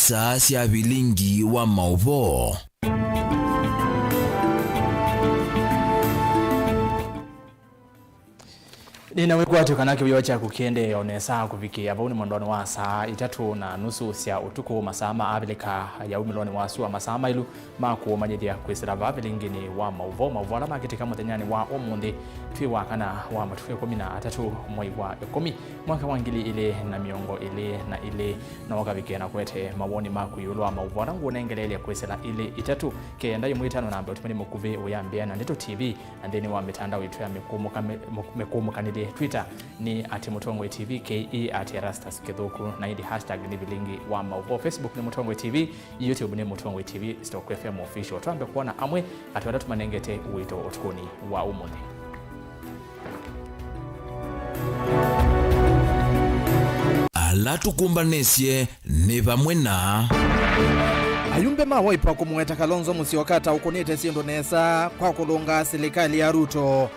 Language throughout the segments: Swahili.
saa cia Vilingi wa Mauvoo. Ninawekwa kanake byocha kukiende onesa kufikia abuni mondoni wa saa 3:30 cia utuku masama abilika ya umiloni wa suwa masama ilu maku manyedia kwisira Vilingi ni wa Mauvoo mavwala makitika mutenyani wa omundi twiwa kana wa matufe 13 mwai wa 10 mwaka wa 2024 na wakavikia na kwete mawoni maku yulwa Mauvoo nangu nengelele kwisira ile itatu kenda yumwitano namba utumeni mukuve uyambia na Ndeto TV andeni wa mitandao itu ya mekumu kanili Twitter ni @mutongwe TV ke @ERASTUS kedhuku na idi hashtag ni Vilingi wa Mauvoo. Facebook ni Mutongwe TV, YouTube ni Mutongwe TV, Stock FM official. Tuambe kuona amwe atwada tumanengete uito otukuni wa umuthi. Ala tukumbanesye ni vamwe na ayumbe mawaipa kumweta Kalonzo Musyoka ukunite sindo nesa kwa kulunga serikali ya Ruto.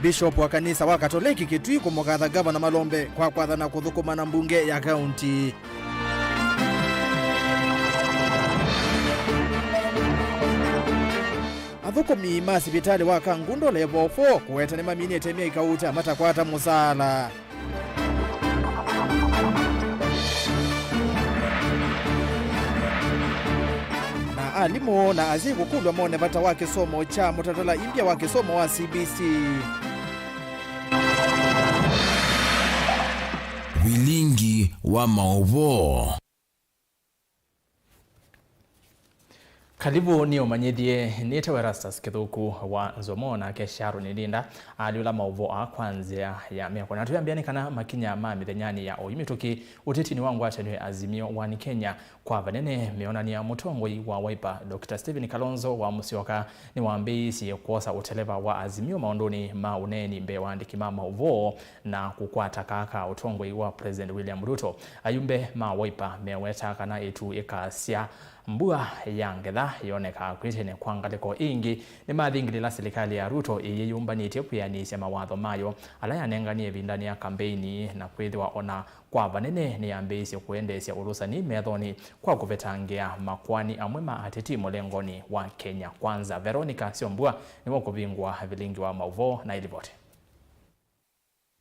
Bishop wa kanisa wa Katoliki Kitui kumukatha gavana Malombe kwa kwathana kuthukuma na mbunge ya kaunti. Athukumi masibitali wa Kangundo level 4 kuweta ni mamini etemia ikauta matakwata musala. Na alimu na aziku kulwa mone bata wake somo cha mutatola impya wake somo wa CBC. Vilingi wa Mauvoo. Karibu ni omanyedie nite ERASTUS kithuku wa NZOMO na kesharu nilinda aliula Mauvoo kwanzia ya miaka na tuyambiani kana makinya ma mithanyani ya oyimituki utitini wangu atanwe azimio wa Kenya kwa vanene meonani ya mutongoi wa Wiper Dr. Stephen Kalonzo wa Musyoka ni waambii si kuosa uteleva wa azimio maondoni mauneni mbe waandiki ma Mauvoo na kukwata kaka utongoi wa President William Ruto. Ayumbe ma Wiper meweta kana etu ekasia mbua yangetha yoneka kwitene kwangaliko ingi ni mathingilila serikali ya Ruto iyeyumbanite kuyanisya mawatho mayo ala yanenganie vindani ya kampeni na kwithiwa ona kwa vanene ni yambeisye kuendesya urusani methoni kwa kuvetangia makwani amwe ma ateti mulengoni wa Kenya Kwanza. Veronica Siombua ni wakuvingwa Vilingi wa Mauvoo na ilivote.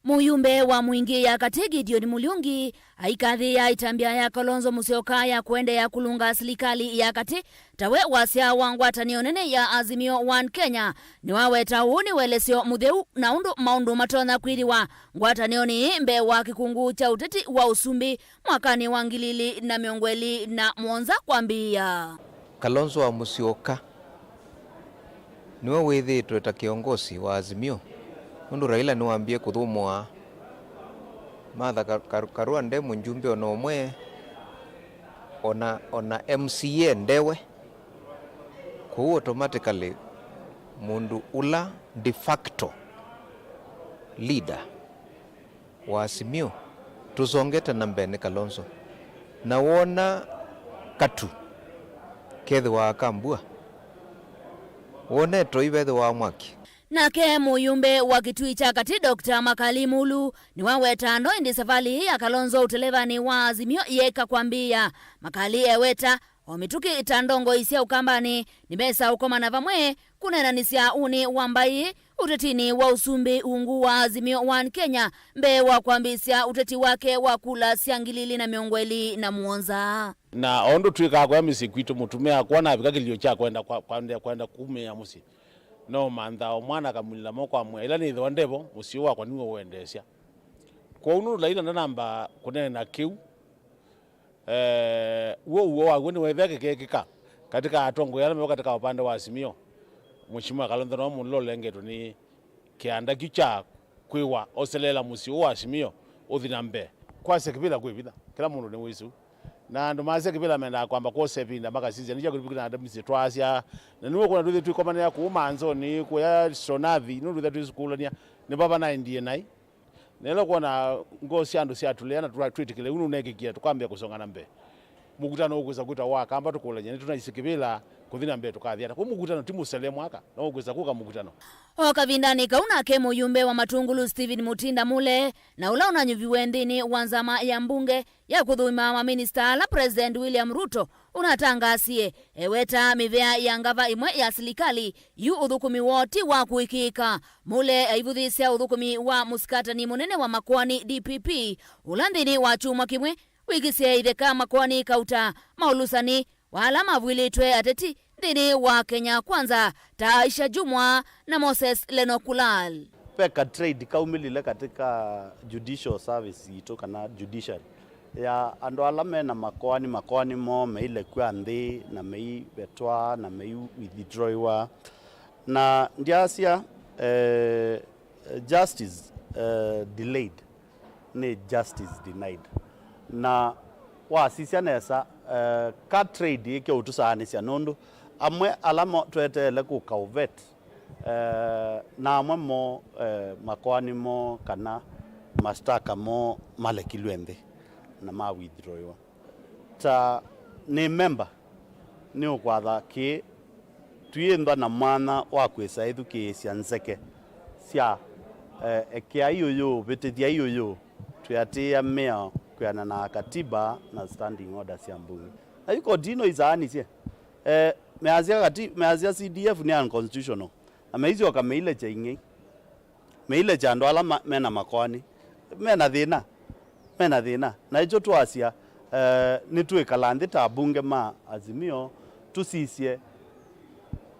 Muyumbe wa mwingi ya kategi Dioni Mulungi aikathi ya itambia ya Kalonzo Musyoka ya kuende ya kulunga serikali ya kati tawe wasia wangwatanio nene ya azimio 1 Kenya ni waweta uni welesio mutheu na undu maundu matona kwiriwa ngwatanio ni mbe wa kikungu cha uteti wa usumbi mwakani wa 2021 kwambia Kalonzo wa Musyoka niwe withitwe ta kiongozi wa azimio undu Raila niwaambie kuthumwa Martha Karua nde munjumbe ono mwe ona MCA ndewe ku automatically mundu ula de facto leader wa azimio tuzongete na mbene Kalonzo na wona katu kethe wa kambua wone toibethe wa mwaki. Nake muyumbe wa kitui cha kati Dr. Makali Mulu ni waweta ndo indi safari ya Kalonzo utelevani wa azimio yeka kwambia Makali eweta omituki itandongo isia ukambani nimesa ukoma na vamwe kunenanisia uni wambai utetini wa usumbi ungu wa azimio 1 Kenya mbe wa kwambisia uteti wake wa kula siangilili na miongweli na muonza na ondo twika kwa misikwitu mutumia kuona vikakilio cha kwenda kume ya musi no mantha omwana kamulila moko amwe ila ni thondevo musio wakwa niwe wendesya kwa unu Raila na namba kunena kiu uo wagu ni wetheke kekika katika atongo yale meko katika upande wa azimio Mheshimiwa Kalonzo no mulo lengeto ni kianda kicha kwiwa oselela musio wa azimio uthinambe kwa sekibila kwibila kila mundu ni wisu na ndo maze kibila menda kwamba ko sevinda mpaka sisi nija kulipikana na ndamisi twasya na niwe kuna nduthi tukomana ya kuuma nzoni ku ya sonavi nduthi tuzikulania ne baba na ndie nai nelo kona ngosi andu sia tuleana tweet kile unu nekikia tukwambia kusonga nambe mukutano ukuza kuita waka amba tukulanya tunayisikibila kuthina mbere tukathia ko mugutano timu sele mwaka no gwisa kuka mugutano okavindani kaunake muyumbe wa Matungulu Stephen Mutinda Mule na ula unanyuviwe nthini wa nzama ya mbunge ya kuthuma maminista la President William Ruto unatangasie eweta mivea ya ngava imwe ya serikali yu uthukumi woti wa kuikika. Mule aivuthisya uthukumi wa musikatani munene wa makwani DPP ulandhini wa chuma kimwe wikisya itheka makwani kauta maulusani wala mavwilitwe ateti nthini wa Kenya Kwanza ta Aisha Jumwa na Moses Lenokulal. Peka trade kaumilile katika judicial service ito kana judiciary ya ando alame na makwani mo meile kwa nthi na mei betwa na mei withdrawwa na ndiasia justice delayed ni justice denied na wa sisia nesa ka trade yake utusanisya nundu amwe alamo twetele ku kauvet na amwe mo makwani mo kana mastaka mo malekilwende na ma withdrawwa ta ni member ni ukwatha ki tuyenda na mwana wa kwisa education nzeke sia ekia yoyo betethia yoyo tuyatia mea kuyana na katiba na standing order sia mbunge na yuko dino izani sia meazia CDF ni unconstitutional na meizi wakameile cha ingi meile cha ndo ala mena makwani mena thina na icho tuasia nitue kalandi ta bunge ma azimio tusisie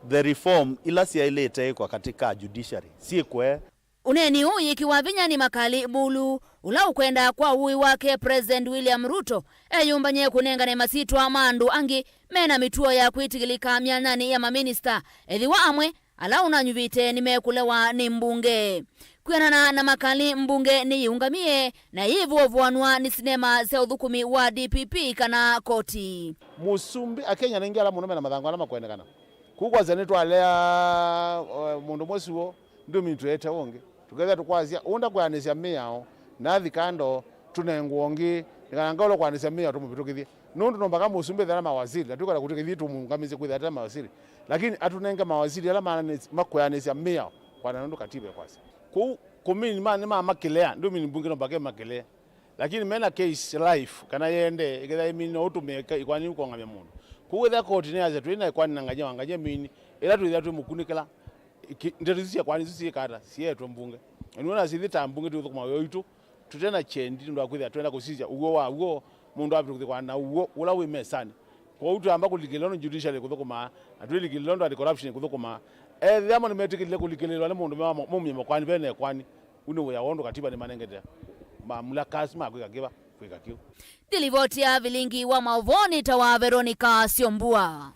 the reform ila sia ilete kwa katika judiciary si kwe uneni uyi kiwavinya ni makali bulu ula ukwenda kwa ui wake President William Ruto eyumbanye kunengane masitwa mandu angi mena mituo ya kuitikilika mianani ya maminista ethiwa amwe ala unanyuvite nimekulewa ni mbunge kuyanana na makali mbunge ni yungamie na hivyo vuanwa ni sinema za uthukumi wa DPP kana koti musumbi akenya ningira muno mena mathango ala makwendekana kugwa zenetwa alea mundu mwesiwo ndu mintu ete wonge tuketha tukwazia unda kwanisya miao nathi kando tunenguongi nikangalo kwanisya miao tumubitukithie nundu nombaka musumbi thana mawaziri atukwenda kutikithie tumungamize kwitha thana mawaziri lakini atunenge mawaziri ala makwanisya miao kwa nundu katiba kwasi kumini makilea ndu mini bunge nombake makilea lakini mena case life kana yende iketha imini utumeka ikwani ukongamya mundu kuwetha koti ne aze twina ikwani nanganya wanganya mini ila tuitha tumukunikala nderizia kwani sisi kata sietwe mbunge niona sithita mbunge tu kuma yoitu tutena chendi ndo akwitha twenda kusizia ugo mundu api kwa na ugo ula we mesani kwa utu amba kulikilono judiciary kuthukuma atwilikilono andi corruption kuthukuma thiamo nimetikile kulikililwa ni mundu mumye makwani bene kwani uno ya wondo katiba ni manengete mamlaka sima kwikakiba kwikakio Dilivotia Vilingi wa Mauvoo tawa Veronica Siombua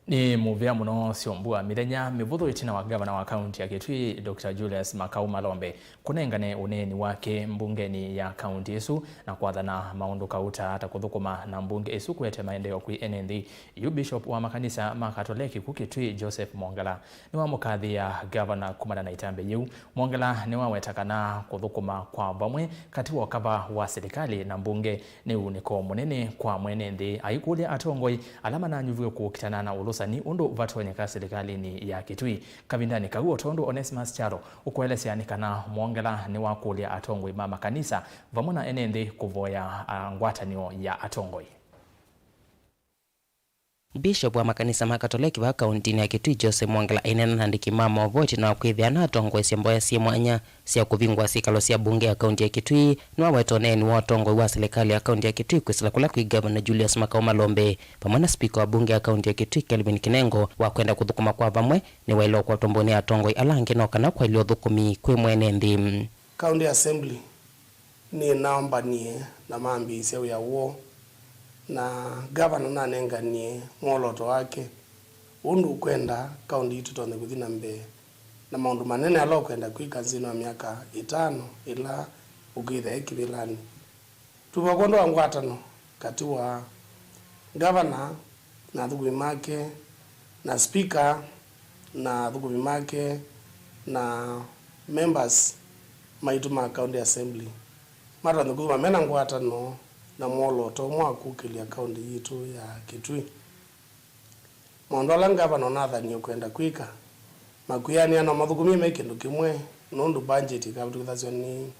ni muvea muno Siombua mithenya mivutho itina wa gavana wa kaunti ya Kitui Dr. Julius Makau Malombe kunengane uneni wake mbungeni ya kaunti isu na kwathana maundu kauta hata kuthukuma na mbunge isu kwete maendeleo kwi NND yu bishop wa makanisa ma Katoliki ku Kitui Joseph Mwongela ni wa mukathi ya gavana kumana na itambe yu Mwongela ni wa wetakana kuthukuma kwa vamwe kati wa kava wa serikali na mbunge ni uniko munene kwa NND aikulia atongoi alama na nyuviwe kukitana na ulusani undu vatonyeka serikali ni ya Kitui kavindani kaguo tondo Onesimus Charo ukwelesya nikana Mwongela ni wakulia atongoi mama kanisa vamona NND kuvoya ngwatanio ya atongoi. Bishop wa makanisa makatoliki wa kaunti ya Kitui Joseph Mwongela inena handiki mama voti na kwithia na atongoi semboya si mwanya sia kuvingwa sikalo sia bunge ya kaunti ya Kitui ni wawetoneni wa atongoi wa serikali ya kaunti ya Kitui kwisila kula kwi Governor Julius Makau Malombe pamoja spika wa bunge ya kaunti ya Kitui Kelvin Kinengo wa kwenda kuthukuma kwa vamwe ni wailo kwa tomboni atongoi alangi no kana kwa ilio thukumi kwi mwene nthi County Assembly ni namba nie na mambi isia ya uo na governor na nenganie ngoloto wake undu kwenda kaunti itu tonde kuthina mbe na maundu manene alo kwenda kwika nzino wa miaka 5 ila ukitha ekivilani tuvakondo wa ngwatano kati wa governor na thugumi make na speaker na thugumi make na members maitu ma County Assembly mara ndukuma mena ngwatano na mwolo to mwakukilia kaunti yitu ya Kitui mondola ngavana nathani ukwenda kwika makuyani ana mathukumi me kindu kimwe nondu budget ikabutukithasyo ni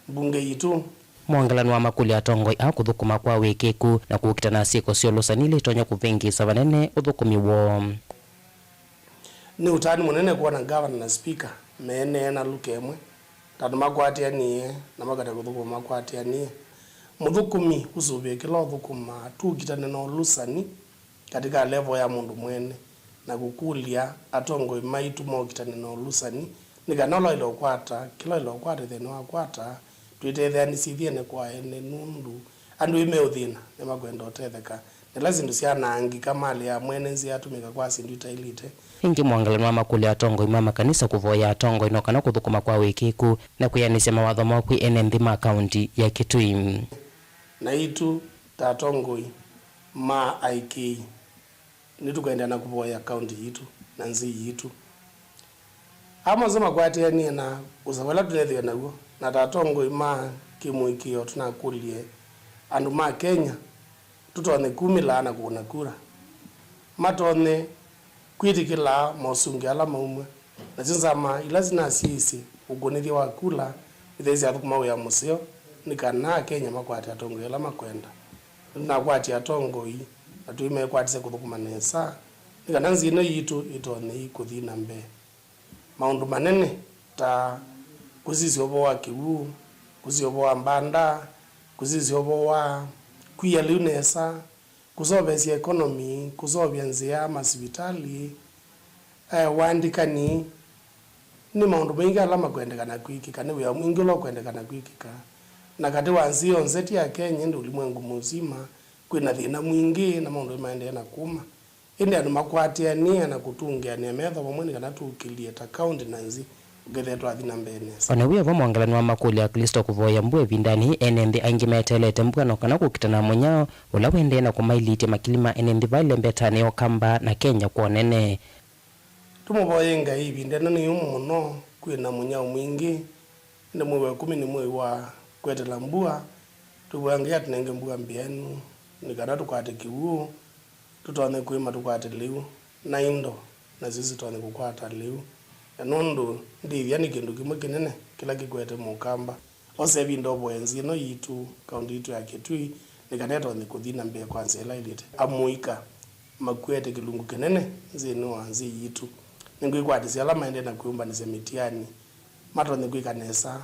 bunge yitu. Mwangalano wa makuli atongoi akuthukuma kwa wikiku na kuukitana siko sio lusanili tonya kupingisa vanene uthukumi wo. Ni utani munene kuona governor na speaker mene na lukemwe tatu makwatianie na makata kuthukuma makwatianie muthukumi usubie kila uthukuma tukitane na lusani katika level ya mundu mwene na kukulia atongoi maitu mokitane na lusani nikanolo ilo kwata kila ilo kwata thene wa kwata twitethaniithie ne kwa ene nundu andu imeuthina ne makwenda otetheka ne lazima tusianangi kama ali ya mwene nzi atumika kwa sindu itailite. Ingi mwangalano wa makuli atongoi mama kanisa kuvoya atongoi no kana kuthukuma kwa wikiku na kuyanisya mawatho mokwi ene nthima kaunti ya Kitui na itu tatongoi ma IK nitukwenda na kuvoya kaunti yitu na nzi yitu amazoma kwatianie na usawala tunethio naguo na tatongoi ma kimwikio tunakulie andu ma Kenya tutone kumila na kuona kura matone kwitikila mosungi ala maumwe na zinzama ilazina sisi ugonithia wa kula ithezi athukuma ya museo nikana Kenya makwati atongoi ala makwenda na kwati atongoi atuime kwatise kuthukuma nesa nikana nzino yitu itone ikuthina mbe maundu manene ta kuziziobo wa kiwu kuziobo wa mbanda kuziziobo wa kuya lunesa kuzobesia economy kuzobia nzia masibitali wandikani ni maundu mengi ala makwendekana kwikika ni wia mwingi lo kwendekana kwikika na kati wanzio nzeti ya Kenya ndi ulimwengu muzima kwina thina mwingi na maundu maendelea na kuma indi andu makwatiania na kutungiania metho pamwe kana tukilie ta county na nzi ugethetwa thina mbene onewe vo mwangalano wa makuli ya Kristo kuvoya mbue vindani enembe aingi metelete mbwano kana kukitana munyao ula wende na kumailite makilima enembe vale mbetane okamba na Kenya kuonene tumuvoye ngai vindana ni umuno kwina munyao mwingi ndi mwe 10 ni mwe wa kwetela mbua tuwangia tunenge mbua mbienu nikana tukwate kiwu tutone kwima tukwate liu na indo na sisi tuone kukwata liu nundu ndivya ni kindu kimwe kinene kila kikwete mukamba ose vindo bwenzi no yitu kaunti yitu ya Kitui nikaneta ni kuthina mbe kwanza ila ilite amuika makwete kilungu kinene zino wanzi yitu ningu ikwatisi ala maende na kuumba ni semitiani mato ni kwikanesa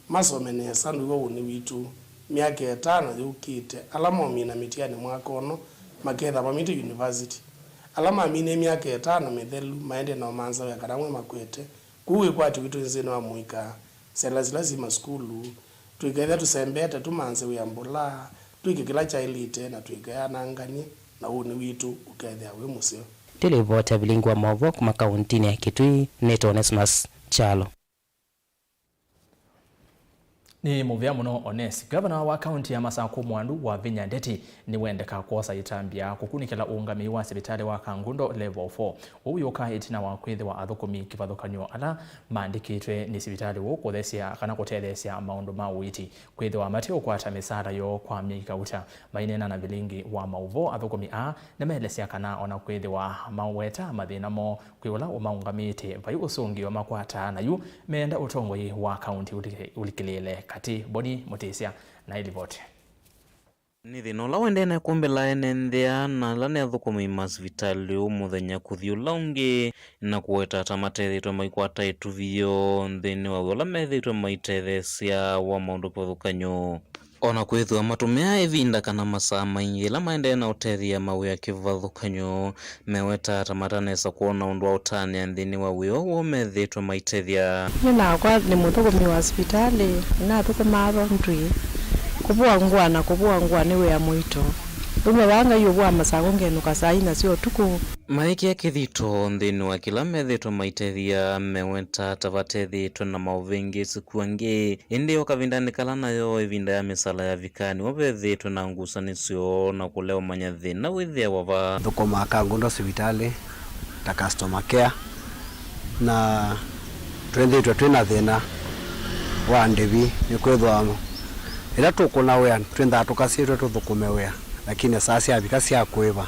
masomenesa ndugo uni witu miaka 5 yukite alama mina mitiani mwakono maketha pamiti university alama mine miaka 5 mithelu maende na manza ya karamwe makwete kuwe kwati witu nzino wa muika sela lazima skulu tuiketha tusembete tumanze ya mbula tuikikila cha elite na tuikaya ngani na uni witu uketha we museo Televota Vilingi wa Mauvoo kuma kauntini ya Kitui Neto Onesmus Chalo. Ni muvya muno Onesi governor wa kaunti ya Masako Mwandu wa Vinyandeti ni wendeka kosa itambia kukunikela ungami wa sibitali wa Kangundo level 4 uyoka itina wa kwithi wa athukumi kivathukanyo ala mandikitwe ni sibitali wo kuthesia kana kutethesia maundu ma witi kwithi wa mate ukwata misara yo kwa mikauta mainena na Vilingi wa Mauvoo athukumi a nemelesia kana ona kwithi wa maweta mathinamo kwiula umaungamite vai usungi wa makwata na yu meenda utongoi wa kaunti ulikilile kati bodi mutisia na ilivote ni thino la wende na kumbela ene nthia na lane athukumi masivitali umuthenya kuthiula ungi na kuweta tamatethitwe maikwata ituvio nthini wa wala methitwe maitethesia wa maundu pathukanyo ona kwithwa matumia evinda kana masaa maingi la maende na utethia mawia kivathukanyo meweta tamatanesa kuona undu wa utania nthini wa wio wo methitwe maitethia na kwa ni muthukumi wa hospitali na thukuma ndwi kubua ngwa niwe ya mwito rumwe wanga yobwa masago ngenuka sai na sio tuku maiki ya kithito nthini wa kila methitwe maitethia meweta tavatethitwe na mauvingi sikuangi indi okavindani kala nayo ivinda ya misala ya vikani wavethitwe na ngusanisyo na kuleo manya thina withia wava thukuma Kangundo hospitali ta customer care na twenditwe twina thina wa ndivi ni kwithwa ila tukuna wea twenda tukasitwe tuthukume wea lakini sasa abika sia kuiva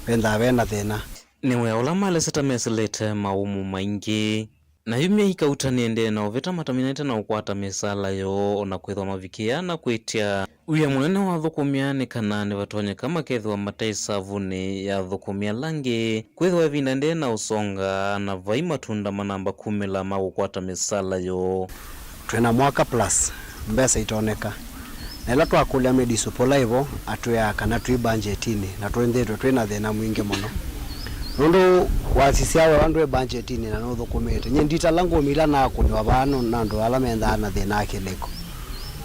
penda vena thina niwe olamale setameselete maumu maingi na yumia ikauta niende na oveta mataminete na ukwata mesala yo ona kwethwa mavikia na kwetia uya munene wa thukumia ni kana ni vatonye kama kethwa mataisavuni ya thukumia langi kwethwa vinda nde na usonga na vai matunda manamba 10 la magukwata mesala yo twena mwaka plus mbesa itoneka na ila twakulia medisupola ivo atuya kana twi budgetini na twendetwe twena thina mwingi muno nundu wasisiawe wandu budgetini na no thukumite nyendita langu mila na kunywa vano na ndo ala menda na thina akileko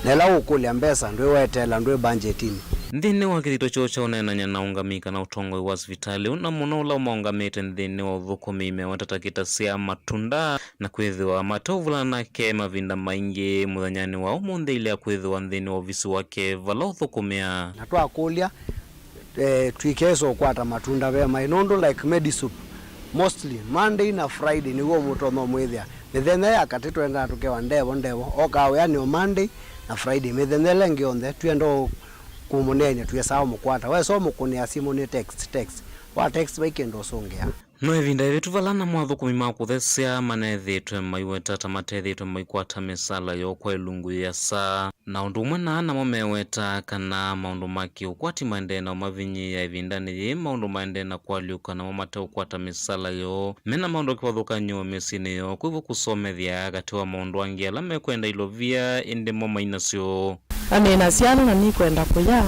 na ila ukulia mbesa ndwe wetela ndwe budgetini nthini wa kithito cho cha unenanya na ungamika na utongoi wa hospitali una muno ula umaungamite nthini wa uthukumi imewatatakita sia matunda na kwithiwa matovula nake mavinda maingi muthanyani wa umunthe ile ya kwithiwa nthini wa ofisi wake vala uthukumia na twakulia twikeso kwata matunda ve mainondo like medisup mostly Monday na Friday ni wo mutono mwithia mithenya ya kati twenda tukewa ndevo okawe yani Monday na Friday mithenya lengi onthe twendo kumunenya tuyesawa mukwata we so mukunia simu ni text wa text baikendo songea no evinda evitu valana mwathukumi makuthesia manethitwe maiweta tamatethitwe maikwata mesala yo kwa ilungu ya saa na undu umwe na momeweta kana maundu maki ukwati maende na mavinyi ya evindani ye maundu maende na kwaliuka na mamate ukwata mesala yo mena maundu kiwathuka nyo mesini yo kwivu kusomethia gatiwa maundu angi ala mekwenda ilovia indi moma inasyo anena siana na ni kwenda kuya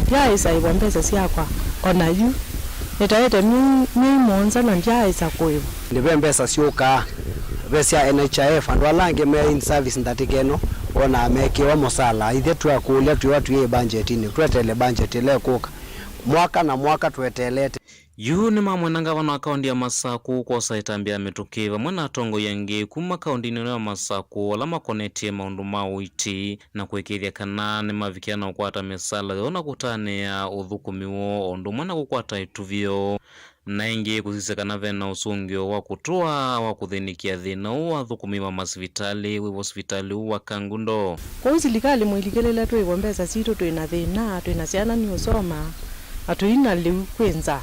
ndia isa ibambeza siakwa ona yu nitaete mi monza na ndia isa kuivo ndive mbesa siuka besia NHIF andu alange me in service ndatikeno ona mekiwa musala ithe twakulia twa tuye budgetini twetele budget ile kuka mwaka na mwaka twetelete yu ni mamwe ngavana wa kaundi ya Masaku kwa saitambia metukiva mwena atongo yangi kuma kaundi nino ya Masaku wala makonetie maundu mawiti na kuekithia kana ni mavikia na ukwata mesala yona kutane ya uthukumiwo ondu mwena kukwata ituvio na ingi kusisekana vena usungio wa kutua wa kuthinikia thina wa thukumiwa masivitali wivo hospitali wa Kangundo kwa silikali mwilikelele twigombeza situ twina thina twina ciana ni usoma atuina liu kwenza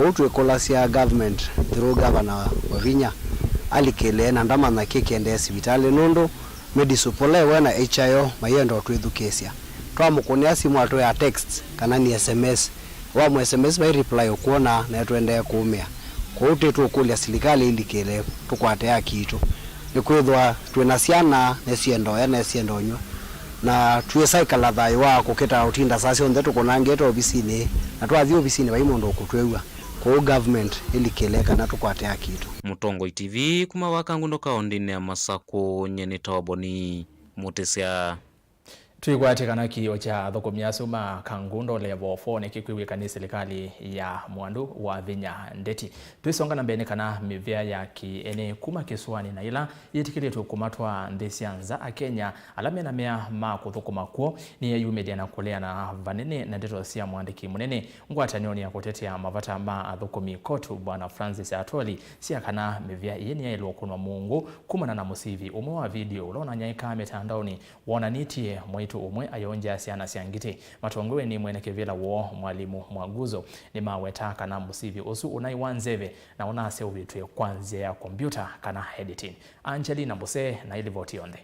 utu ekolasia government through governor wa Vinya alikele na ndama na kekende hospitali nondo medisupole wena HIO mayendo twithukesia twamukunia simu atu ya text kana ni SMS wa mu SMS by reply ukuona na twende kuumia kwa utu tukulia silikali ilikele tukwate ya kitu nikwithwa twina ciana nesiendo nyo na tuwe cycle thai wa kuketa utinda sasa onthe tukonangeta ofisini na twathi ofisini bai mundu ukutwewa kwa government ilikeleka na tukwate akitu Mutongo TV kuma wa Kangundo kaundini ya Masaku nyeni tawaboni mutesia Tuigwate kana kiyo cha thukumia suma Kangundo level 4 nikikwiwe kanisa serikali ya Mwandu wa Vinya Ndeti. Tuisonga na mbene kana mivya ya kiene kuma kiswani na ila yetikiletu kumatwa ndesianza a Kenya alame na mea ma kuthukuma kuo ni yu media na kulea na vanene na ndeto sia mwandiki munene ngwatanioni ya kutetea mavata ma athukumi kotu bwana Francis Atoli sia kana mivya yeni ya ilokunwa Mungu kumana na musivi umwe wa video ulona nyaika mitandaoni wona nitie mwitu umwe ayonja siana siangiti matongwe ni mwene kevela wo mwalimu Mwaguzo ni maweta kana musivi usu unaiwanzeve na unase ubitwe kwanzia ya kompyuta kana editing Angelina Mbose na ilivoti onde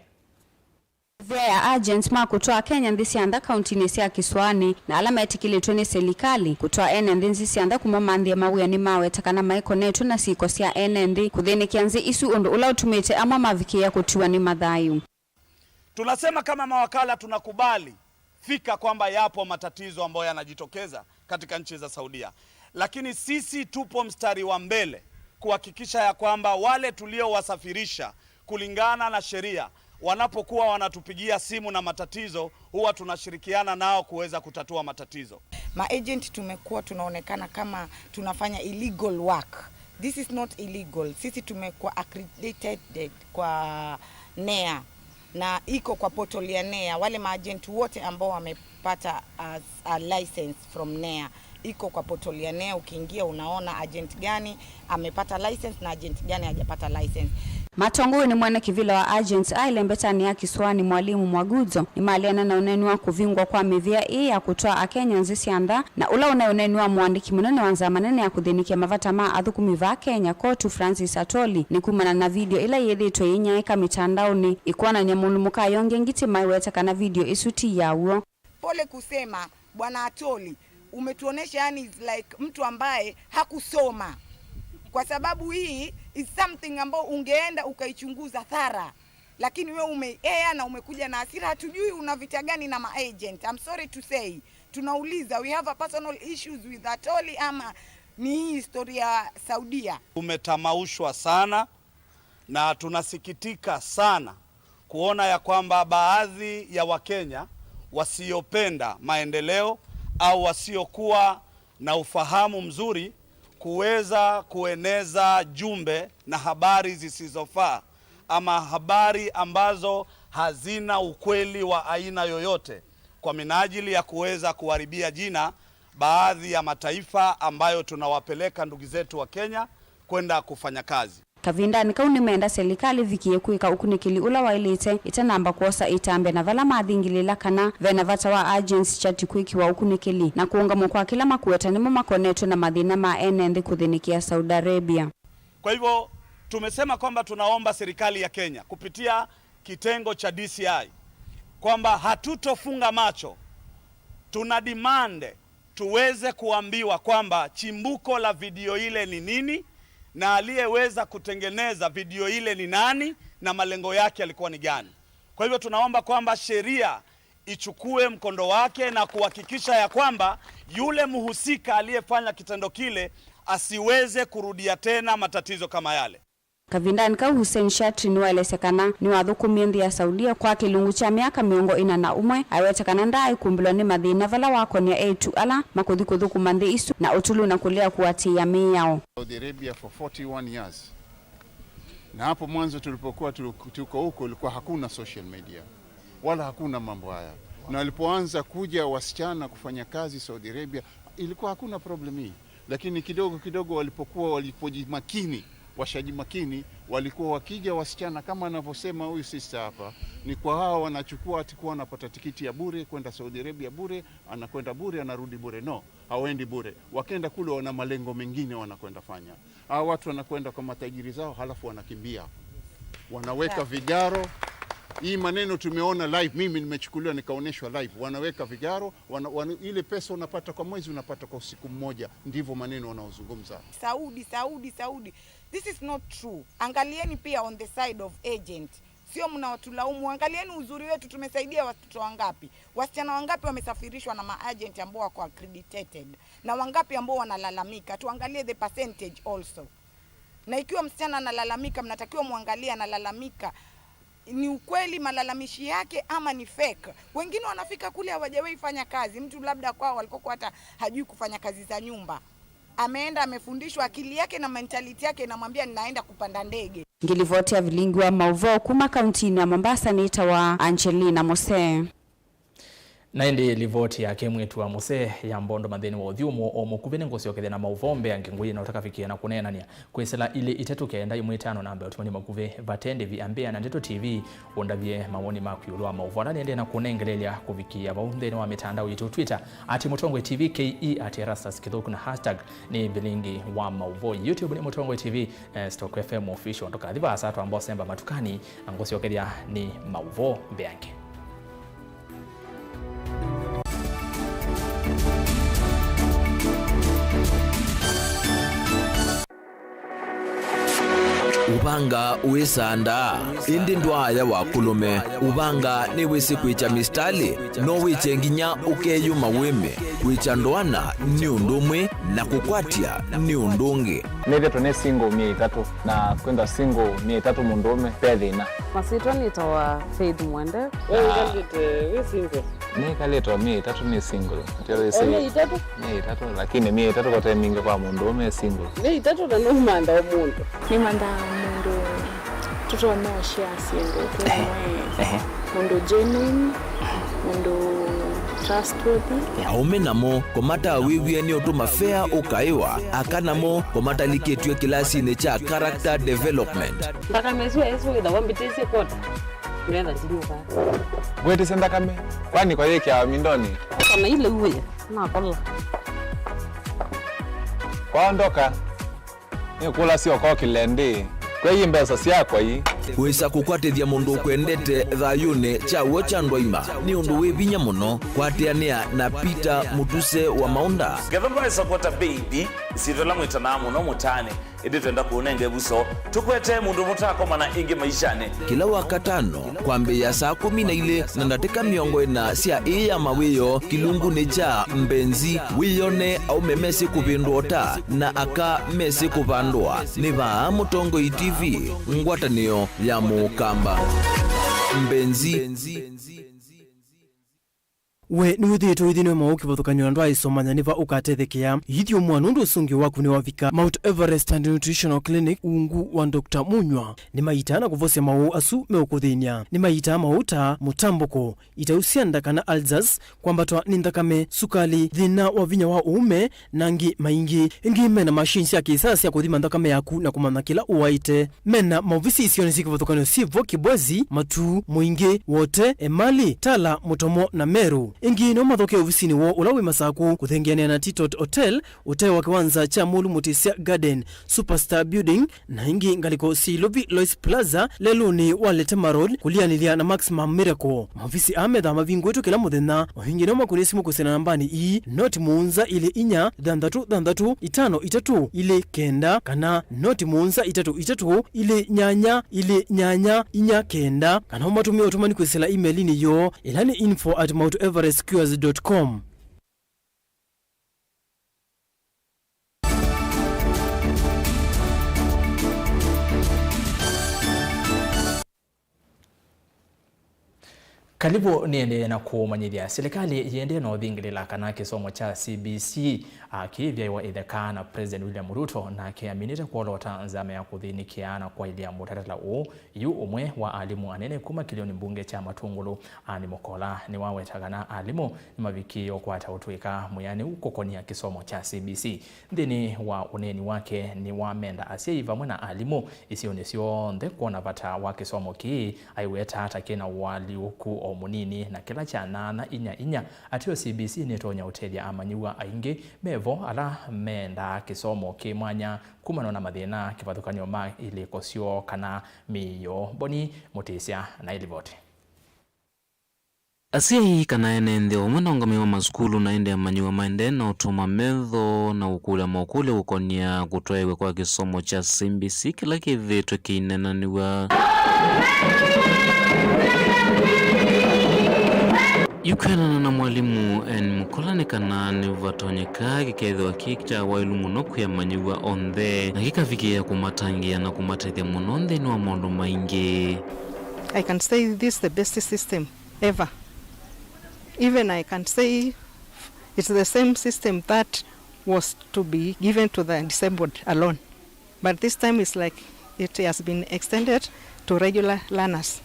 Vya agents ma kutoa Kenya ndisi anda county nesi ya Kiswani na alama etikiletwe ni serikali kutoa NND ndisi anda kumamandhi ya mawia ni maweta kana maiko netu na siko siya NND kuthini kianzi isu undu ula utumete ama mavikia kutiwa ni madhayu. Tunasema kama mawakala tunakubali fika kwamba yapo matatizo ambayo yanajitokeza katika nchi za Saudia. Lakini sisi tupo mstari wa mbele kuhakikisha ya kwamba wale tuliowasafirisha kulingana na sheria wanapokuwa wanatupigia simu na matatizo huwa tunashirikiana nao kuweza kutatua matatizo. Maagent tumekuwa tunaonekana kama tunafanya illegal work. This is not illegal. Sisi tumekuwa accredited kwa NEA na iko kwa portal ya NEA. Wale maagent wote ambao wamepata a license from NEA iko kwa portal ya NEA. Ukiingia unaona agent gani amepata license na agent gani hajapata license. Matongo ni mwana kivila wa agents ailembetani ya Kiswani mwalimu Mwagudzo ni maliana na uneni wa kuvingwa kwa mivia ya kutoa Akenya nzisianda na ula unayoneni wa mwandiki munene wanza manene ya kuthinikia mavata maa athukumiva Kenya kotu Francis Atoli ni kumana na video ila yethitwe inyaika mitandaoni ikuana nyamulumuka yonge ngiti maiweta kana video isuti yawo. Pole kusema Bwana Atoli, umetuonesha yani like mtu ambaye hakusoma, kwa sababu hii is something ambao ungeenda ukaichunguza thara, lakini wewe umeea na umekuja na hasira. Hatujui una vita gani na maagent. I'm sorry to say, tunauliza we have a personal issues with Atoli ama ni hii historia ya Saudia? Umetamaushwa sana na tunasikitika sana kuona ya kwamba baadhi ya Wakenya wasiopenda maendeleo au wasiokuwa na ufahamu mzuri kuweza kueneza jumbe na habari zisizofaa ama habari ambazo hazina ukweli wa aina yoyote kwa minajili ya kuweza kuharibia jina baadhi ya mataifa ambayo tunawapeleka ndugu zetu wa Kenya kwenda kufanya kazi. Kavinda nikauni meenda serikali vikie kuika ukunikili ula wailite itanamba kuosa itambe na vala madhingilila kana vena vata wa agents chati kuiki wa ukunikili na kuunga mkwa kila makueta ni makonetu na madhina maenende kuthinikia Saudi Arabia. Kwa hivyo tumesema kwamba tunaomba serikali ya Kenya kupitia kitengo cha DCI kwamba hatutofunga macho. Tuna demand tuweze kuambiwa kwamba chimbuko la video ile ni nini na aliyeweza kutengeneza video ile ni nani na malengo yake yalikuwa ni gani. Kwa hivyo tunaomba kwamba sheria ichukue mkondo wake na kuhakikisha ya kwamba yule mhusika aliyefanya kitendo kile asiweze kurudia tena matatizo kama yale. Kavinda nika Hussein Shatri ni waelesekana ni wathukumiendi ya Saudia kwa kilungu cha miaka miongo ina na umwe awetekana ndai kumbilo ni madhina vala wako ni etu ala makuthikuthuku mandi isu na utulu na kulia kuwatia miyao. Saudi Arabia for 41 years. Na hapo mwanzo tulipokuwa tuko huko ilikuwa hakuna social media wala hakuna mambo haya. Na walipoanza kuja wasichana kufanya kazi Saudi Arabia ilikuwa hakuna problem hii. Lakini kidogo walipojimakini washajimakini walikuwa wakija wasichana kama anavyosema huyu sister hapa, ni kwa hao wanachukua atikuwa wanapata tikiti ya bure kwenda Saudi Arabia bure, anakwenda bure anarudi bure. No, hawaendi bure. Wakenda kule wana malengo mengine wanakwenda fanya. Hao watu wanakwenda kwa matajiri zao halafu wanakimbia. Wanaweka vigaro. Hii maneno tumeona live, mimi nimechukuliwa nikaoneshwa live. Wanaweka vigaro, ile pesa unapata kwa mwezi unapata kwa usiku mmoja. Ndivyo maneno wanaozungumza. Saudi. This is not true. Angalieni pia on the side of agent. Sio mnawatulaumu, angalieni uzuri wetu, tumesaidia watoto wangapi. Wasichana wangapi wamesafirishwa na maagent ambao wako accredited. Na wangapi ambao wanalalamika. Tuangalie the percentage also. Na ikiwa msichana analalamika, mnatakiwa muangalie analalamika ni ukweli malalamishi yake ama ni fake. Wengine wanafika kule hawajawahi fanya kazi. Mtu labda kwao walikokuwa hata hajui kufanya kazi za nyumba. Ameenda amefundishwa, akili yake na mentality yake inamwambia ninaenda kupanda ndege. Ngilivotia Vilingi wa Mauvoo kuma kaunti ya Mombasa ni itawa Angelina Mose. Na ndi livoti ya kemwetu wa Mose ya mbondo matheni wa uthiumo o mukuvene ngosio kethe na mauvombe angengui na utaka fikia na kunenania kwesela ile itetu kenda imwetano namba utumani makuve vatende viambia na Ndeto TV ondavye mawoni maku wa Mauvoo na ende na kunengelelia kuvikia baundeni wa mitandao yetu Twitter @mutongwe TV KE @erastus kithuku na hashtag ni Vilingi wa Mauvoo. YouTube ni Mutongwe TV Stock FM official ndoka thiva asatu ambao semba matukani ngosio kethe ni Mauvoo mbeange. Ubanga uisanda indi ndwaya wakulume ubanga ni wisi kwicha mistali no wichenginya ukeyuma wime kwicha ndwana ni undumwe na kukwatia ni undungi neve tone single 300 na kwenda single 300 mundume pedina masito ni towa Faith Mwende wewe ngandite single ni kaleto 300 ni single tele si 300 lakini 300 kwa time mingi kwa mundume single 300 na no manda omuntu ni manda mundu tuto na share single kwa mundu genuine mundu trustworthy. Aume namo komata wiwie ni otuma fair ukaiwa akanamo komata liketwe kilasi necha character development. Ndakamezu ezo ida wambiteze kota. Ngenda zinuka. Gwete senda kame. Kwani kwa yeke ya mindoni. Kama ile uwe na kola. Kwaondoka. Ni kula sio kwa kilende. Kwa hii mbesa siya kwa hii. Wesa kukwatithia mundu kwendete thayune cha wocha ndwaima ni undu wibinya muno kwatiania na Peter Mutuse wa Maunda. Gavana support baby sitola mwitana muno mutane iditenda kuonenge buso tukwete mundu mutako mana ingi maishane kila wakatano kwambe ya saa 12 na ndateka miongo ina sia iya mawiyo kilungu necha mbenzi wiyone au memesi kubindota na aka mesi kubandwa ni ba Mutongo TV ngwatanio ya mukamba mbenzi we ni withito ithino mauki bothukanyo ndo aisomanya niva ukatethekia yithio mwanundu usungi waku ni wavika Mount Everest and Nutritional Clinic ungu wa Dr. Munywa ni maitana kuvosia mau asu meukuthinia ni maita mauta mutamboko itausianda kana alzas kwambatwa ni nthakame sukali thina wa vinya wa uume nangi maingi ingi mena machines ya kisasa ya kuthima nthakame yaku na kumana kila uwaite mena mauvisi isioni siki bothukanyo sivo kibwezi matu muingi wote emali tala mutomo na meru ingi no mathoke ofisini wo ulawi masaku kuthengeania na Titot Hotel uteo wa kiwanza cha Mulu Mutisia Garden Superstar Building na ingi ngaliko Silovi Lois Plaza leluni Waletema Road kulianilia na Maximum Miracle mavisi amedha mavingu wetu kila muthenya wahingi no makunisimu kusena nambani ii noti muunza ile inya dandatu itano itatu ile kenda kana noti muunza itatu ile nyanya inya kenda kana umatumia utumani kwesela emailini yo ilani info@mounteverestcures.com. Karibu niende na kumanyithia serikali yende na uthingilila kana kisomo cha CBC akivya wa itheka na President William Ruto na kiaminite kuolota nzame ya kuthinikiana kwa ilia mutatala yu umwe wa alimu anene kuma kilioni mbunge cha Matungulu ani Mokola ni wawetagana alimu ni mavikio kwa tautwika muyani ukokonia kisomo cha CBC ndini wa uneni wake ni wamenda asiiva mwana alimu isionesio ndhe kuona vata wa kisomo ki aiweta hata kena wali uku omunini na kila chana na inya atio CBC nitonya utedia amanyiwa aingi mevo ala menda kisomo kimwanya kumano na mathina kivathukanio ma ili kosio kana miyo boni Mutisia na ilivote Asiai kana ene omwana ngame wa masukulu na ende amanyiwa maende na utuma metho na ukula mokule ukonia kutoewe kwa kisomo cha CBC kila kithitwe kinenaniwa Yukana na mwalimu Mokola kana ni vatonyeka kikethwa kikcha wailu muno kuyamanyiwa onthe na kikafikia kumatangia na kumatethia muno nthini wa maundu maingi. I can say this is the best system ever. Even I can say it's the same system that was to be given to the disabled alone. But this time it's like it has been extended to regular learners.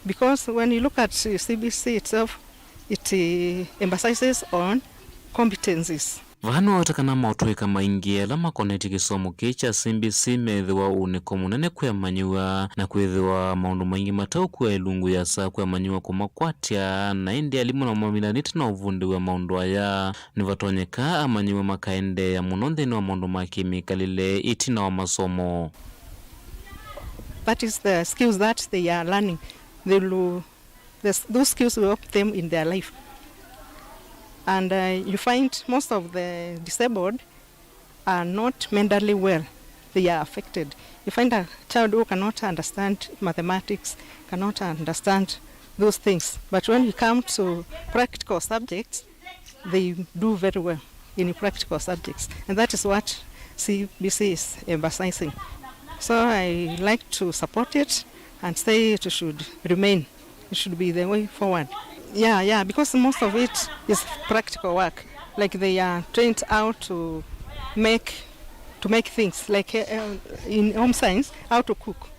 Because when you look at CBC itself, it emphasizes on competencies. Vahanu watakana mautweka maingi ala makoneti kisomo kicha CBC methiwa uniko munene kuyamanyiwa na kwithiwa maundu maingi matau kwa ilungu ya saa kuyamanyiwa kumakwatia na indi alimu na mamilaniti na uvundi wa maundu aya ni vatonyeka amanyiwa makaende ya muno nthini wa maundu makimikalile itina wa masomo. That is the skills that they are learning. Those skills will help them in their life. And you find most of the disabled are not mentally well. They are affected. You find a child who cannot understand mathematics, cannot understand those things. But when you come to practical subjects, they do very well in practical subjects. And that is what CBC is emphasizing. So I like to support it and say it should remain. It should be the way forward. Yeah, because most of it is practical work. Like they are trained out to make things, like in home science, how to cook.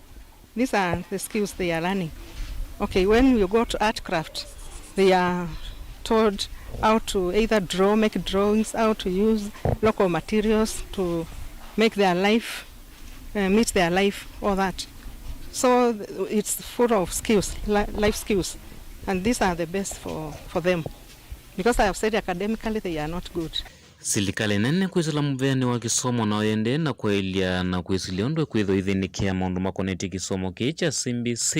These are the skills they are learning. Okay, when you go to art craft, they are told how to either make drawings, how to use local materials to make their life, meet their life, all that. So it's full of skills, life skills, and these are the best for them. Because I have said academically they are not good. Silikali nene kwizila muveni wa kisomo na oyende na kwelia na kwiziliondwe kwitho ithinikia maundu makoneti kisomo kicha CBC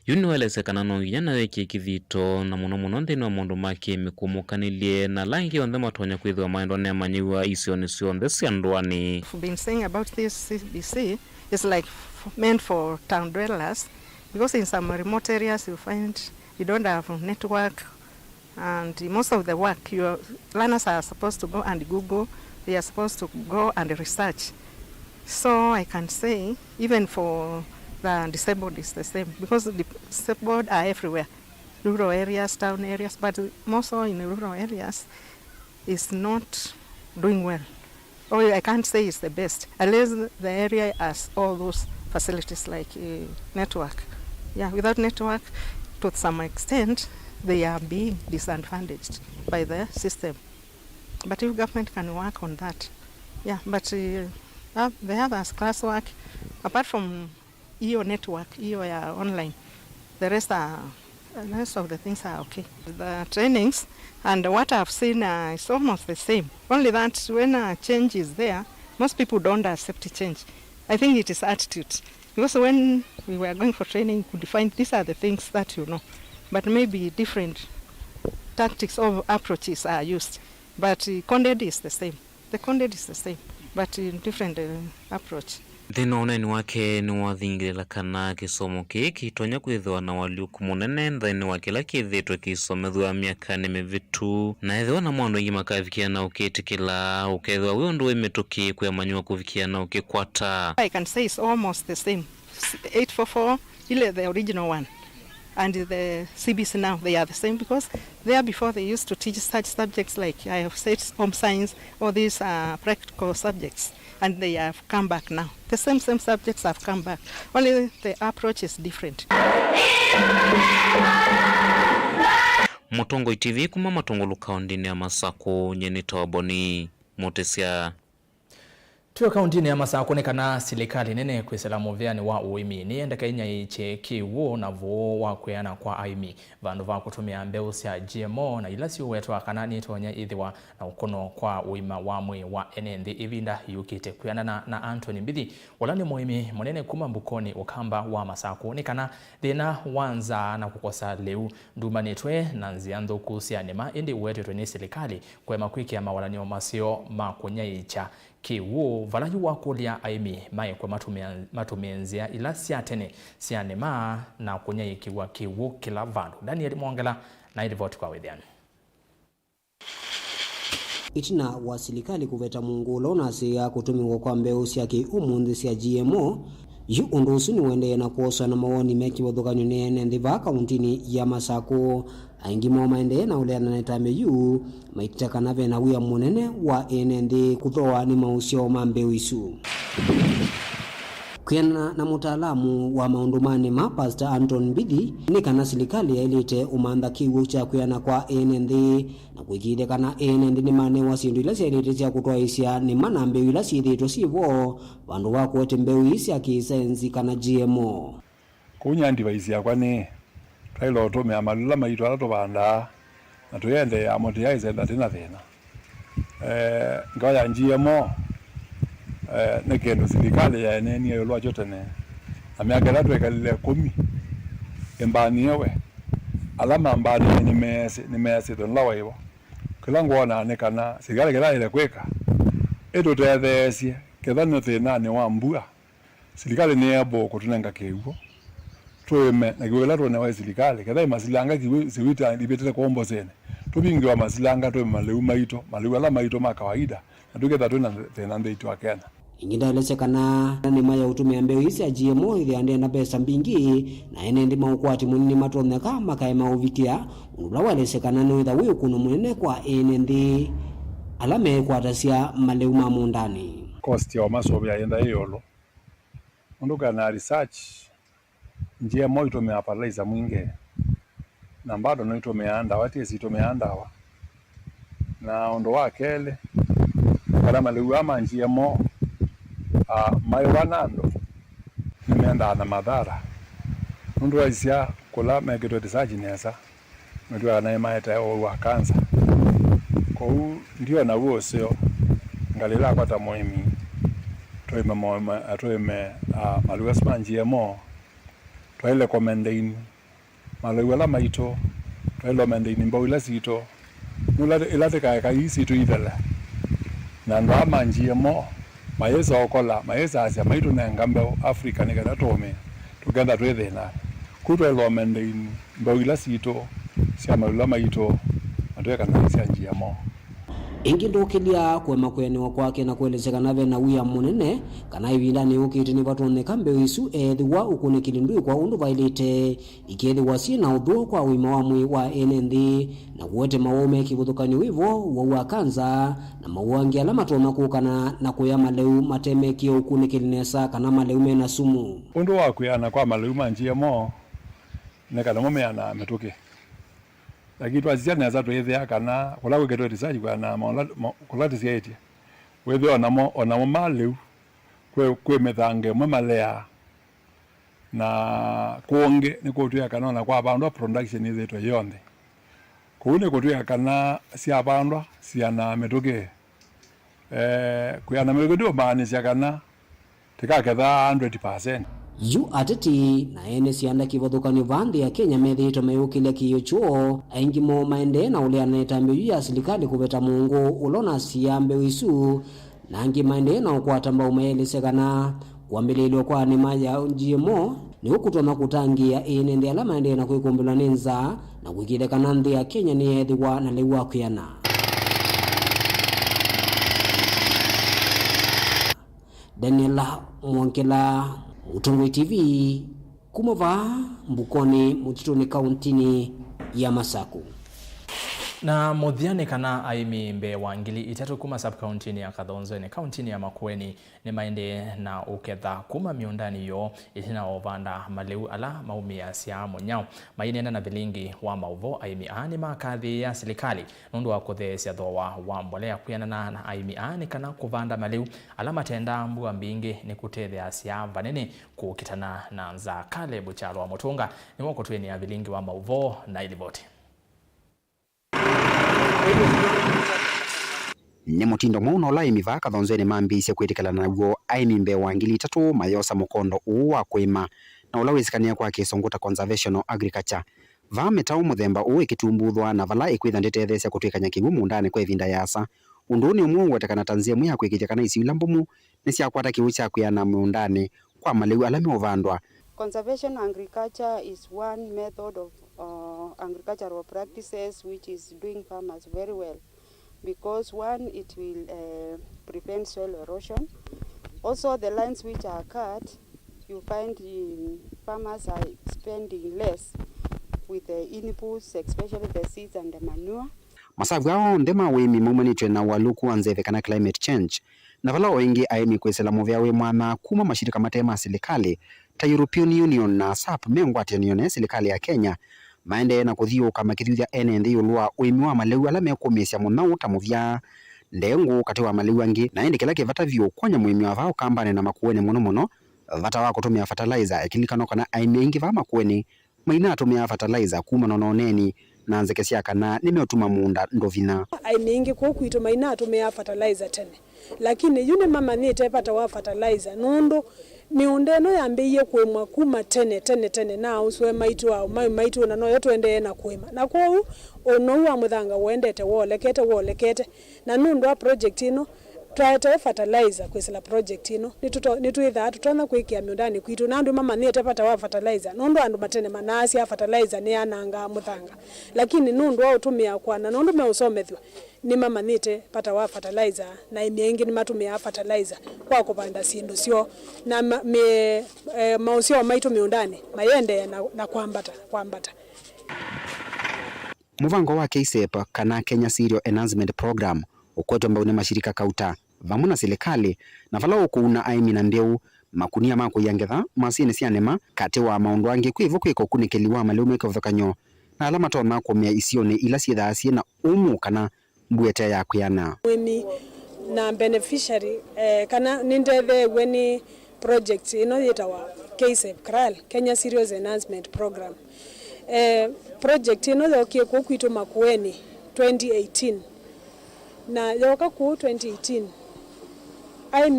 yuniwelesekana nonginya na weki kithito na muno nthini wa maundu maki mikumukanilie na langi onthe matonya kwithiwa maendo ne manyiwa isioni sionthe cia ndwani. I've been saying about this CBC is like meant for town dwellers, because in some remote areas you find you don't have network. And most of the work, your learners are supposed to go and Google, they are supposed to go and research. So I can say, even for the disabled, it's the same, because the disabled are everywhere, rural areas, town areas, but more so in the rural areas, is not doing well. Or I can't say it's the best, unless the area has all those facilities like network. Yeah, without network, to some extent, they are being disadvantaged by the system. But if government can work on that, yeah, but they have as classwork, apart from EO network, EO online, the rest of the things are okay. The trainings and what I've seen is almost the same. Only that when a change is there, most people don't accept change. I think it is attitude. Because when we were going for training, we defined these are the things that you know. But maybe different tactics or approaches are used. But content is the same. The content is the same, but in different approach. Thina uneni wake ni wathingirila kana kisomo kiki tonya kwithwa na waliuku munene nthini wa kila kithitwe kisomethwa miaka ni mivitu na ethwa na mwandu ingi makavikia na ukitikila ukethwa wi undu wimituki kwemanywa kuvikia na ukikwata. I can say it's almost the same. 844 ile the original one. And the CBC now, they are the same, because there before they used to teach such subjects like I have said, home science, all these practical subjects, and they have come back now. The same subjects have come back, only the approach is different. Mutongo TV kuma matongolo kaundini ya Masako nyeni tawaboni motesia. Tuyo kauntini ya Masako ni kana silikali nene kwisela muvyani wa uimi ni endeka inya iche kiwu na vuo wa kuyana kwa aimi vandu va kutumia mbeu sia GMO na ilasi uwetu wa kana nitonya ithiwa na ukono kwa uima wa mwi wa NND ivinda yukite kuyana na Anthony Mbithi walani muimi monene kuma mbukoni ukamba wa Masako ni kana thina wanza na kukosa leu nduma nitwe na nziando kusia nema indi uwetu tweni silikali kwa makwiki ya mawalani wa masio makunya icha kiwu valayu wakulia aimi mae kwa matumenzia ila siatene sianema na kunya ikiwa kiwu kila vandu. Daniel Mwangela na ilivoti kwa wedhiani. Itina wa silikali kuveta mungulo na siya kutumiwa kwa mbeu siya kiumunthi siya GMO yu undusu ni wende na kuosa na mawoni meki wadhukanyo nene ndiva kauntini ya Masako aingi mwa maende na uleana netame yu maitaka na vena wia munene wa NND kuthoa ni mausio mambeu isu. Kuyana na mutaalamu wa maundumani Pastor Anthony Mbithi ni kana silikali ya ilite umanda kiwu cha kuyana kwa NND na kuikide kana NND ni mane wa sindu ila siya sia kutoa isia ni mana mbeu ila siya sivo wandu wako wete mbeu isia kisenzi kana GMO. Kunya ndivaisi ya kwani trailo otome amalula maitu alato banda na tuyende ya moti ya izenda tina thina. Ngaya GMO nekendo silikali ya eneni ya yolua jotene na miagelatu ekalile 10 embani yewe alama mbani ni mesi donlawa hivo kila nguona nekana silikali kila ile kweka edo tethesie kethano thina ni wambua silikali ni ebo kutunenga kiugo tueme na kiwela tuone wa silikali ketha masilanga kiwita libetete kombo sene tubingi wa masilanga tueme maleu maito maleu ala maito ma kawaida na tuketha tuena thina ndeito akena. Ingida lesekana ni maya utumia mbeu isi ya GMO ili ande na pesa mbingi na enendi maukwati munini matoneka makae mauvikia unulawa lesekana ni witha wiyo kuno munene kwa enendi alame kwa tasia maleu mamundani. Kosti ya masobi ya yenda yolo unduka na research GMO itumia fertilizer mwinge na mbado no itumia anda wati esi itumia andawa na undu wa kele kana maliu ama NZOMO mai wanando nimeenda na madhara undu waisia kula megeto research nesa ndio anayemaeta wa kansa kwa ndio na woseo ngalila kwata muhimi atoime maliu asma NZOMO twaile komendeini maliu ala maito twaile komendeini mbawila sito nula ilateka kaisi tu idala na ndo ama NZOMO mayeza okola mayeza asia maitu na ngambe Afrika ni kada tome tugenda twethena kutwa lomendeini mbawila sito sia maliu maito atweka na sia NZOMO ingi ndukilia kwema kwenewa kwake na kuelezekana ve na wia munene kana ivinda ni ukiti ni vatoneka mbeu isu ethiwa ukunikili ndui kwa undu vailite ikethiwa sina udhuo kwa wima wa mwi wa NND na kuwete mawome kivuthukanyo wivo wa kanza na mauangi ala matona kukana na kuya maleu matemekio ukunikili nesa kana maleu mena sumu undu wa kuyana kwa maleu ma NZOMO nekana mumeana metuke lakini twazia neza twethea kana kula kwegeto research kwa na kula tisieti wethe onamo maleu kwe methange mwe malea na kuonge ni kutwia kana na kwa bandu production izetwe yonde kuune kutwia kana sia bandu sia na metuke kuyana megedo maani sia kana tikaketha 100%. Yu ateti na ene sianda kivothukanio vandi ya Kenya methito meyukile kiyo chuo aingi mo maende na ule anayetambiu ya serikali kuveta mungu ulona siambe wisu na angi maende na ukwata mbao umeelesekana kuambililio kwa anima ya NZOMO ni ukutona kutangia ene ndi ala maende na kuikumbila ninza na kuikile kanandi ya Kenya ni ethiwa na lewa kuyana Daniela Mwankela Utongwe TV kumova mbukoni mutitoni kauntini ya Masaku. Na muthiani kana aimi mbe wa ngili itatu kuma sub-countini ya Kathonzo ni countini ya Makueni ni maende na uketha kuma miundani yo itina ovanda maleu ala maumia siamo nyao mainenda na Vilingi wa Mauvoo aimi ani makathi ya serikali nundu wa kuthesia thoa wa mbolea kuyana na aimi ani kana kuvanda maleu ala matenda mbua mbingi ni kutethea sia vanene kukitana na nza kale buchalo wa Mutunga ni wako tueni ya Vilingi wa Mauvoo na iliboti ni mutindo muno la imiva Kathonzweni mambise kwitikala naguo aimimbe wa ngili itatu mayosa mukondo uwa kwima na ulawisikania kwa kisonguta conservational agriculture va metau muthemba uwe kitumbuthwa na vala ikwitha ndetethesya kutwikanya kigumu ndani kwa ivinda yasa unduni umwe wetekana tanzia mwe akwikithya kana isi ilambumu ni syakwata kiu kya kuyana mundani kwa maleu ala meovandwa. Conservation agriculture is one method of agricultural practices which is doing farmers very well because one, it will prevent soil erosion. Also the lands which are cut, you find farmers are spending less with the inputs, especially the seeds and the manure. Masavu yao ndema wimi mumanitwe na waluku anzeve kana climate change na vala oingi aimi kwesela movya we mwana kuma mashirika matema serikali ta European Union na SAP mengwatanione serikali ya Kenya maende na kuthio kama kithuthya NND ulwa uimi wa maleu ala mekumesya muno utamuvya ndengu kati wa maleu angi na indi kila kivata vyo kwanya muimi wa vao kambane na Makueni muno vata wa kutumia fertilizer ikilikano kana aimi ingi va Makueni maina atumia fertilizer kuma nononeni na nzekesya kana nimeotuma munda ndovina aimi ingi kwitu maina atumia fertilizer tene lakini yune mama ni tepata wa fertilizer nondo miundeno yambiye kwemwa kuma tene na uswe maitu wa maitu na no yotwende na kwema na kwa ono wa muthanga wendete wolekete na nundu wa project ino twate fertilizer kwesela project ino nitwitha tutona kwikia miundani kwitu na andu mama ni tepata wa fertilizer nundu andu matene manasi ya fertilizer ni ananga muthanga lakini nundu wa utumia kwana nundu meusomethwa ni mama nite pata wa fertilizer na imiengi ni matumia fertilizer kwa kupanda sindu sio na mausio maitu miundani mayende na kwambata muvango wa KSEP kana Kenya Cereal Enhancement Program ukweto mbao ni mashirika kauta vamwe na serikali na vala ukuna aimi na ndeu makunia mako yangetha masini sianema kati wa maundu angi kwivo kwiko kunikeliwa maleume kuthakanyo na alama tona kumia isione ila siethasie na umu kana mbwete ya kuyana mwimi na beneficiary kana nindethe weni project ino yitawa KSEP KRAL Kenya Serious Enhancement Program project ino yokie kwitu Makueni 2018 na yoka ku 2018 ai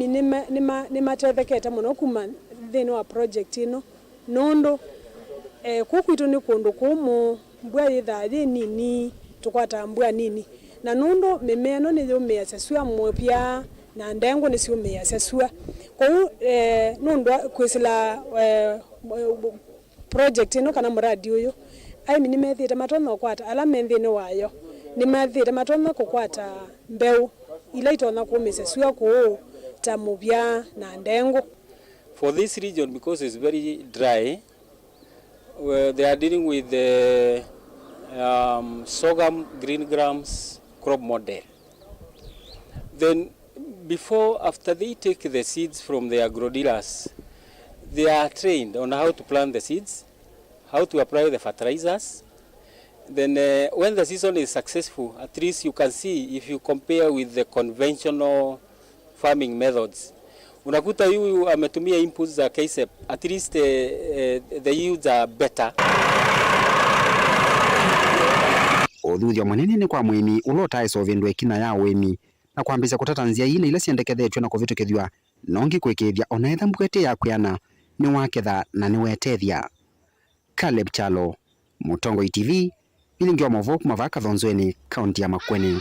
nima tetheketa muno kuma thini wa project ino nondo kwitu ni kundu kumu mbwa ithathi nini tukwata mbwa nini na nondo mimeno ni yumia sesua mwopia na ndengo ni siumia sesua kwa nondo kwisila project ino kana muradi uyu ai nimethite matono kwata ala menthini wayo nimethite matono kukwata mbeu ila itona kumisa sua ku tamubya na ndengo. For this region, because it's very dry, they are dealing with the sorghum green grams crop model. Then after they take the seeds from the agro dealers, they are trained on how to plant the seeds, how to apply the fertilizers. Then when the season is successful, at least you can see if you compare with the conventional farming methods. Unakuta yu ametumia inputs za KSEP, at least the yields are better. Uthuthia munene ni kwa mwimi ulota isovendwe kina ya wemi na kwambisa kutatanzia ile ile siendekethethwe na kuvitukithwa nongi kwikithia ona etha mbwete ya kuyana ni waketha na ni wetethia. Caleb Chalo, Mutongo TV, Vilingi wa Mauvoo kumavaka thonzweni kaunti ya Makueni.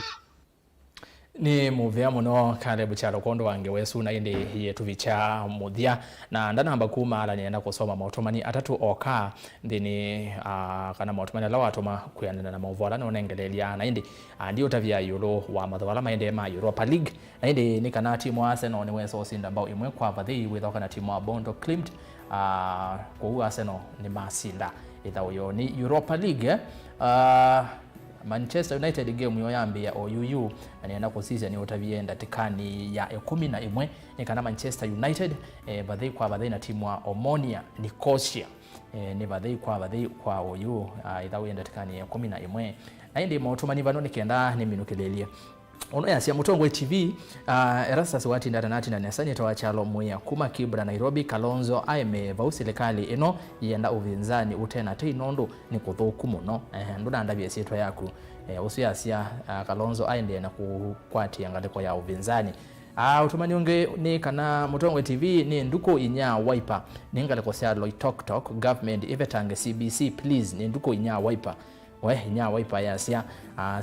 Ni muvea muno Caleb Chalo kondo wange wesu na indi yetu vicha muthia na ndana hamba kuma ala nienda kusoma mautomani atatu oka ndini kana mautomani lawa atoma kuyanena na Mauvoo ala nonengelelia na indi ndio tavia yulo wa mathawala maende ma Europa League na indi ni kana timu Arsenal ni weso sinda bao imwe kwa vathi withoka kana timu Bondo Klimt kwa Arsenal ni masinda ithao yo ni Europa League Manchester United game yo yambia OUU anienda kusizia ni utavienda tikani ya 11 ni kana Manchester United baadhi kwa baadhi na timu wa Omonia Nicosia ni baadhi kwa OUU ithao yenda tikani ya 11 na ndi mautumani vano nikienda ni minukelelia ono yasia Mutongo TV Erastus wati ndatanati na nesani tawachalo muya kuma Kibra Nairobi Kalonzo aime vau serikali ino yenda uvinzani utena te inondo ni kuthuku muno nduna ndavye sitwa yaku usiasia Kalonzo aende na kukwati angaliko ya uvinzani utumani unge ni kana Mutongo TV ni nduko inya wiper ningaliko sia Loitoktok government ivetange CBC please ni nduko inya wiper nya wiper yasia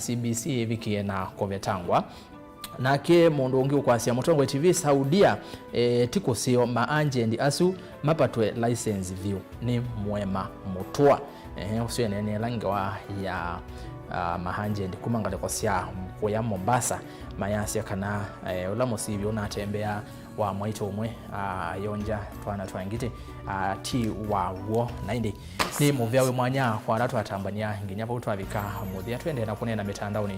CBC vikie na kovetangwa nake mundu ungi ukwasia Mutongo TV Saudia tiko sio maanje ndi asu mapatwe license view ni mwema mutwa usio nene langwa ya mahanje ndi kumangale kwasia mkoya Mombasa mayasia kana ula musibi unatembea wa mwaito umwe yonja twana twangite ti wawo naindi ni muvyawe mwanya kwa ratu atambania nginyapa utwavika muthia twende na kunena mitandao ni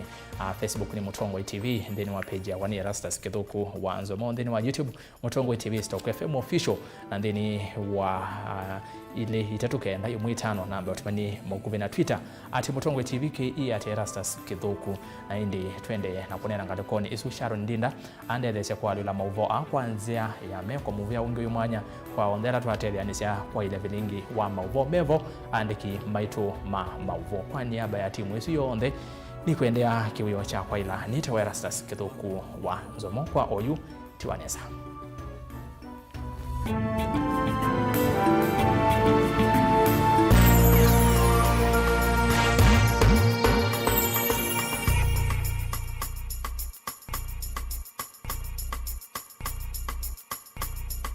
Facebook ni Mutongo TV ndeni wa page ya wani ERASTUS kithuku wa NZOMO ndeni wa YouTube Mutongo TV Stock FM official na ndeni wa ile itatuke nda imwitano namba utumani mukuve na Twitter @Mutongo TV ke @ERASTUS kithuku na indi twende na kunena ngadokoni isu Sharon Ndinda andelese kwa lula Mauvoo kwanzia ya meko muvya ungi mwanya kwa ondera twatelianisha kwa ile Vilingi wa Mauvoo bevo andiki maitu Mauvoo kwa niaba ya timu isu yonde ni kuendea kiwio cha kwa ila nita ERASTUS kithuku wa NZOMO kwa OU tiwanesa.